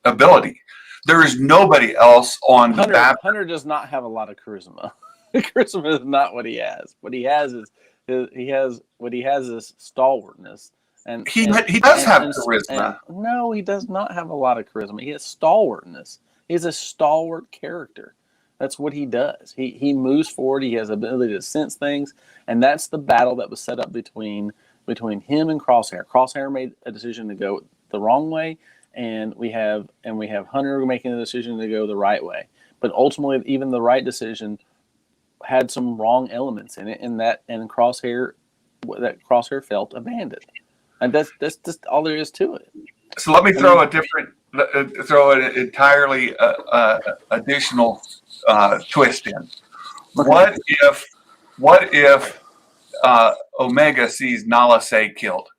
ability? There is nobody else on Hunter. that. Hunter does not have a lot of charisma. Charisma is not what he has. What he has is stalwartness And he does have and charisma. no, he does not have a lot of charisma. He has stalwartness. He's a stalwart character. That's what he does. He moves forward. He has ability to sense things, and that's the battle that was set up between him and Crosshair. Crosshair made a decision to go the wrong way, and we have Hunter making a decision to go the right way. But ultimately, even the right decision had some wrong elements in it, and Crosshair felt abandoned, and that's just all there is to it. So let me throw an entirely additional twist in. What if Omega sees Nala Se killed?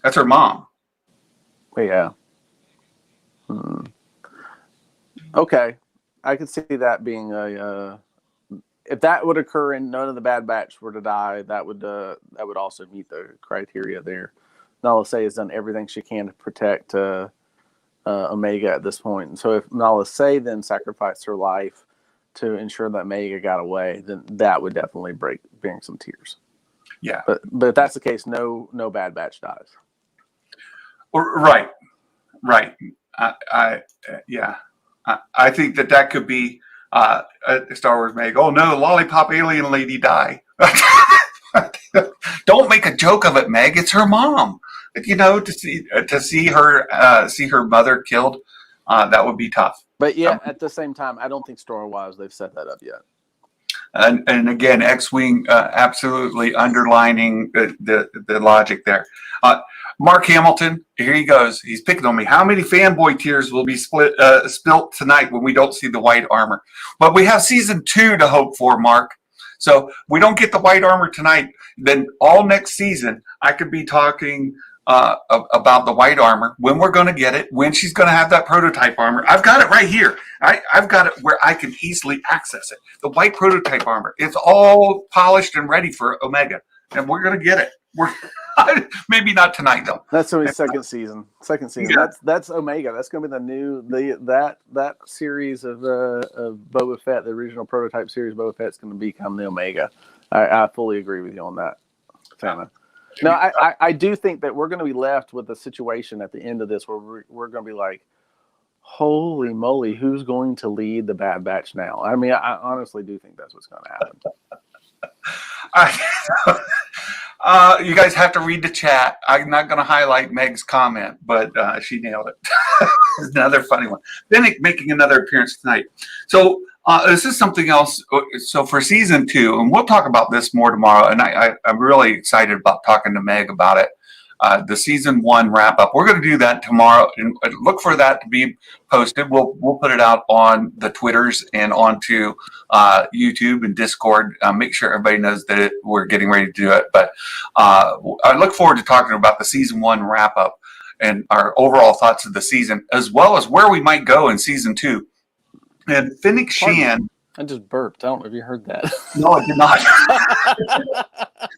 That's her mom. Yeah. Okay, I could see that being if that would occur and none of the Bad Batch were to die, that would also meet the criteria there. Nala Se has done everything she can to protect Omega at this point, and so if Nala Se then sacrificed her life to ensure that Omega got away, then that would definitely bring some tears. Yeah, but if that's the case, no Bad Batch dies. Right. I think that could be a Star Wars make. Oh no, lollipop alien lady die. Don't make a joke of it, Meg. It's her mom. To see her mother killed, that would be tough. But yeah, at the same time, I don't think story-wise they've set that up yet. And again, X-Wing absolutely underlining the logic there. Mark Hamilton, here he goes. He's picking on me. How many fanboy tears will be spilt tonight when we don't see the white armor? But we have season 2 to hope for, Mark. So we don't get the white armor tonight. Then all next season, I could be talking about the white armor, when we're going to get it, when she's going to have that prototype armor. I've got it right here. I've got it where I can easily access it. The white prototype armor. It's all polished and ready for Omega, and we're going to get it. Maybe not tonight though. That's only second season. Yeah. That's Omega. That's going to be the new that series of Boba Fett, the original prototype series. Boba Fett's going to become the Omega. I fully agree with you on that, Tana. No, I do think that we're going to be left with a situation at the end of this where we're going to be like, holy moly, who's going to lead the Bad Batch now? I mean, I honestly do think that's what's going to happen. You guys have to read the chat. I'm not going to highlight Meg's comment, but she nailed it. Another funny one. Then making another appearance tonight. So this is something else. So for season 2, and we'll talk about this more tomorrow, and I'm really excited about talking to Meg about it. The season 1 wrap up. We're going to do that tomorrow, and look for that to be posted. We'll put it out on the Twitters and onto YouTube and Discord. Make sure everybody knows that we're getting ready to do it. But I look forward to talking about the season 1 wrap up and our overall thoughts of the season, as well as where we might go in season 2. And Fennec Shan. I just burped. I don't know if you heard that. No, I did not.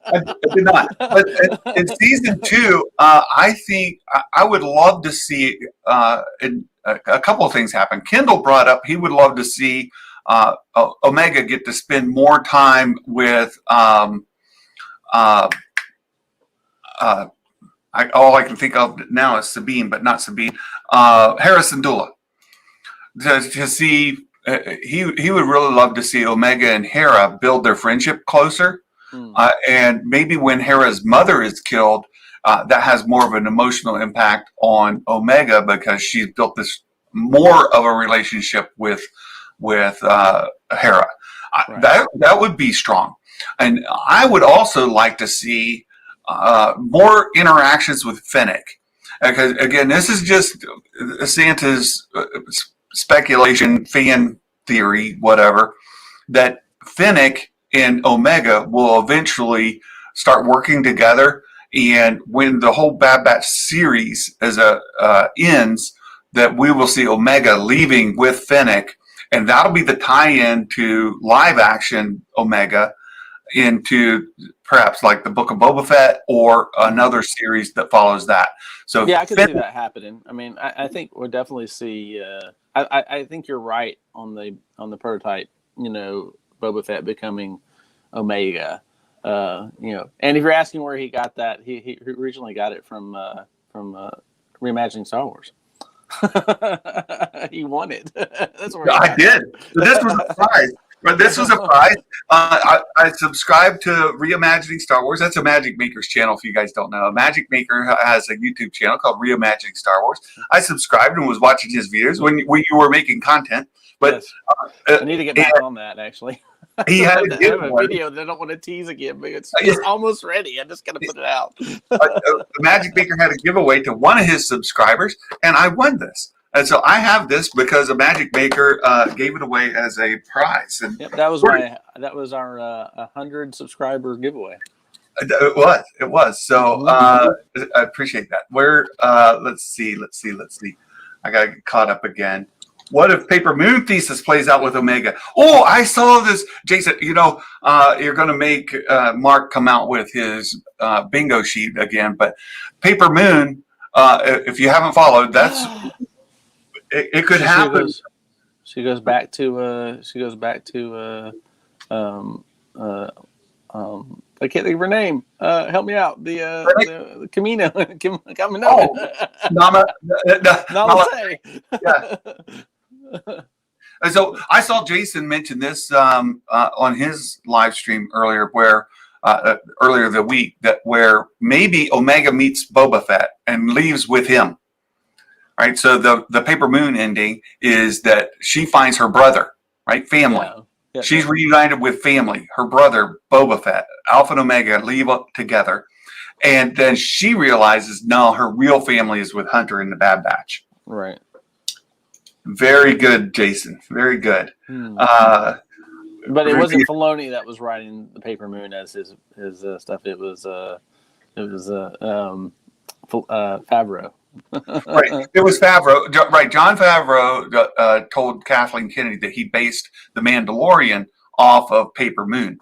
I did not. But in season 2, I think I would love to see a couple of things happen. Kendall brought up he would love to see Omega get to spend more time with all I can think of now is Sabine, but not Sabine. Harrison Dula. To see. He would really love to see Omega and Hera build their friendship closer. And maybe when Hera's mother is killed, that has more of an emotional impact on Omega because she's built this more of a relationship with Hera. Right. That would be strong. And I would also like to see more interactions with Fennec. Because, again, this is just Santa's speculation, fan theory, whatever, that Fennec and Omega will eventually start working together. And when the whole Bad Batch series ends, that we will see Omega leaving with Fennec. And that'll be the tie-in to live action Omega into perhaps like the Book of Boba Fett or another series that follows that. So yeah, I could see that happening. I mean, I think we'll definitely see. I think you're right on the prototype. Boba Fett becoming Omega. And if you're asking where he got that, he originally got it from reimagining Star Wars. He won it. That's where I did. But this was a prize. But this was a prize. I subscribed to Reimagining Star Wars. That's a Magic Maker's channel, if you guys don't know. Magic Maker has a YouTube channel called Reimagining Star Wars. I subscribed and was watching his videos when you were making content. But yes. I need to get back on that, actually. He had I have a video that I don't want to tease again, but it's almost ready. I'm just going to put it out. The Magic Maker had a giveaway to one of his subscribers, and I won this. And so I have this because a Magic Maker gave it away as a prize. And yep, that was our 100 subscriber giveaway. It was. So I appreciate that. Let's see. I got to get caught up again. What if Paper Moon Thesis plays out with Omega? Oh, I saw this, Jason. You're going to make Mark come out with his bingo sheet again, but Paper Moon. If you haven't followed, it could happen. She goes back to. I can't think of her name. Help me out. The Camino. Namaste. Yeah. And so I saw Jason mention this on his live stream earlier, where earlier the week, where maybe Omega meets Boba Fett and leaves with him. Right. So the Paper Moon ending is that she finds her brother, right? Family. Yeah. She's reunited with family. Her brother, Boba Fett, Alpha and Omega leave up together. And then she realizes, no, her real family is with Hunter in the Bad Batch. Right. Very good, Jason. Very good. But it wasn't Filoni that was writing the Paper Moon as his stuff. It was Favreau. Right. It was Favreau. Right. John Favreau told Kathleen Kennedy that he based The Mandalorian off of Paper Moon.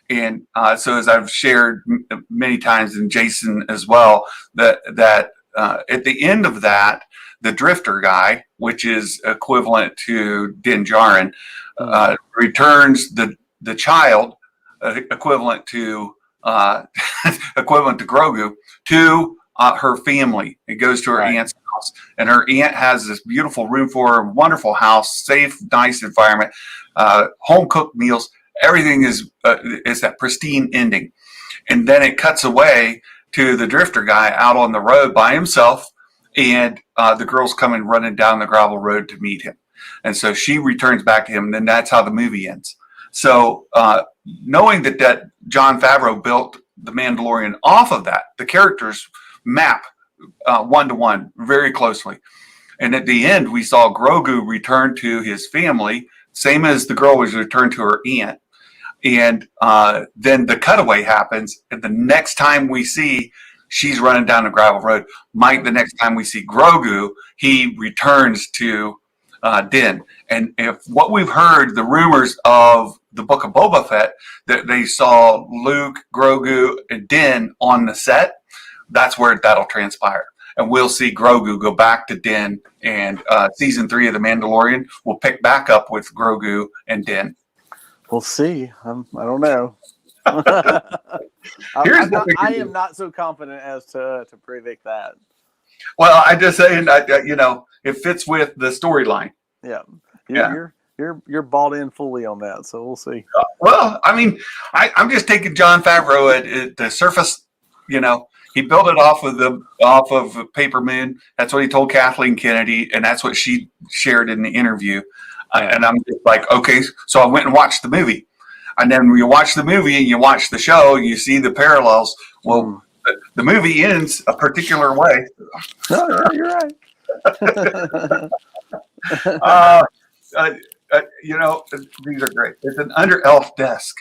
And so, as I've shared many times, and Jason as well, that at the end of that, the Drifter guy, which is equivalent to Din Djarin, returns the child, equivalent to Grogu, to her family. It goes to her aunt's house, and her aunt has this beautiful room for her, wonderful house, safe, nice environment, home cooked meals. Everything is that pristine ending, and then it cuts away to the Drifter guy out on the road by himself, and the girl's coming running down the gravel road to meet him, and so she returns back to him, and then that's how the movie ends. So knowing that Jon Favreau built The Mandalorian off of that, the characters map one-to-one very closely. And at the end, we saw Grogu return to his family, same as the girl was returned to her aunt. And then the cutaway happens, and the next time we see, she's running down the gravel road. The next time we see Grogu, he returns to Din. And if what we've heard, the rumors of the Book of Boba Fett, that they saw Luke, Grogu, and Din on the set, that's where that'll transpire. And we'll see Grogu go back to Din, and season 3 of The Mandalorian will pick back up with Grogu and Din. We'll see. I don't know. I am not so confident as to predict that. Well, I just saying, it fits with the storyline. Yeah. You're bought in fully on that, so we'll see. Well, I mean, I'm just taking Jon Favreau at the surface. He built it off of Paper Moon. That's what he told Kathleen Kennedy, and that's what she shared in the interview. And I'm just like, okay, so I went and watched the movie. And then you watch the movie and you watch the show, and you see the parallels. Well, the movie ends a particular way. No, you're right. These are great. It's an under elf desk.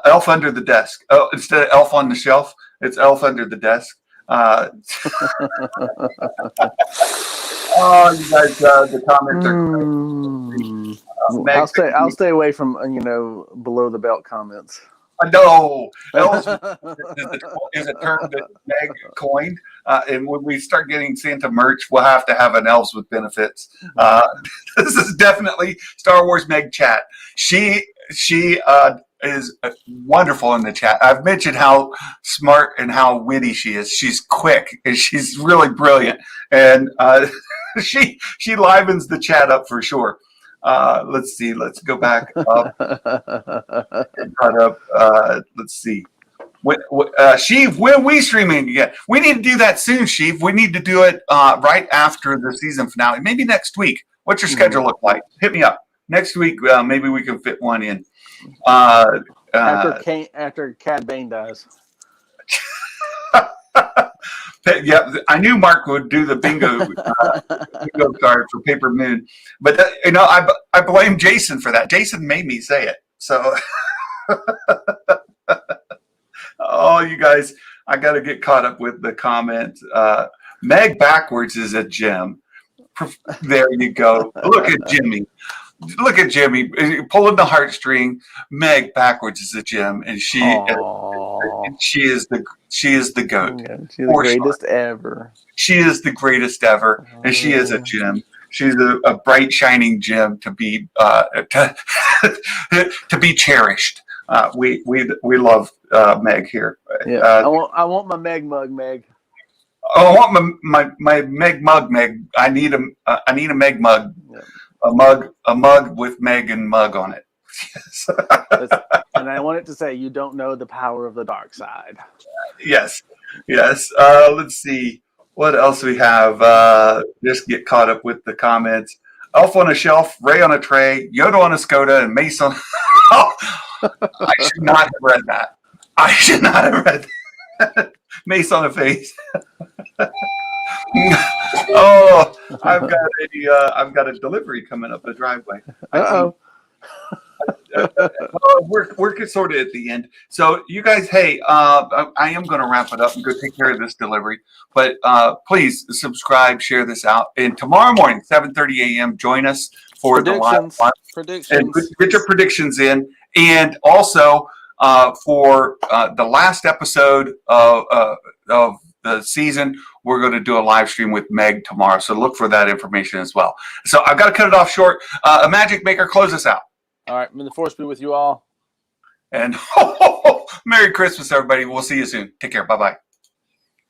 Elf under the desk. Oh, instead of elf on the shelf, it's elf under the desk. Oh, you guys, the comments are. I'll stay away from below the belt comments. No, elves is a term that Meg coined, and when we start getting Santa merch, we'll have to have an elves with benefits. This is definitely Star Wars Meg chat. She is wonderful in the chat. I've mentioned how smart and how witty she is. She's quick and she's really brilliant, and she livens the chat up for sure. Let's see. Let's go back up. Let's see. Sheev, when we streaming again? We need to do that soon, Sheev. We need to do it right after the season finale. Maybe next week. What's your schedule look like? Hit me up. Next week, maybe we can fit one in. After Cad Bane dies. Yeah, I knew Mark would do the bingo card for Paper Moon, but I blame Jason for that. Jason made me say it. So, oh, you guys, I got to get caught up with the comments. Meg backwards is a gem. There you go. Look at Jimmy. Look at Jimmy pulling the heartstring. Meg backwards is a gem, and she is the goat. Yeah, she's the greatest ever. She is the greatest ever, and she is a gem. She's a bright, shining gem to be to be cherished. We love Meg here. Yeah, I want my Meg mug, Meg. Oh, I want my Meg mug, Meg. I need a Meg mug. Yeah. A mug with Meg and mug on it. Yes. And I want it to say, "You don't know the power of the dark side." Yes. Let's see what else we have. Just get caught up with the comments. Elf on a shelf, Ray on a tray, Yoda on a Skoda, and Mace on. Oh, I should not have read that. Mace on a face. Oh, I've got a delivery coming up the driveway. We're sort of at the end. So you guys, hey, I am going to wrap it up and go take care of this delivery. But please subscribe, share this out, and tomorrow morning, 7:30 a.m. Join us for the live predictions. And get your predictions in, and also for the last episode of the season, we're going to do a live stream with Meg tomorrow. So look for that information as well. So I've got to cut it off short. Magic Maker, close us out. All right. May the force be with you all. And Merry Christmas, everybody. We'll see you soon. Take care. Bye-bye.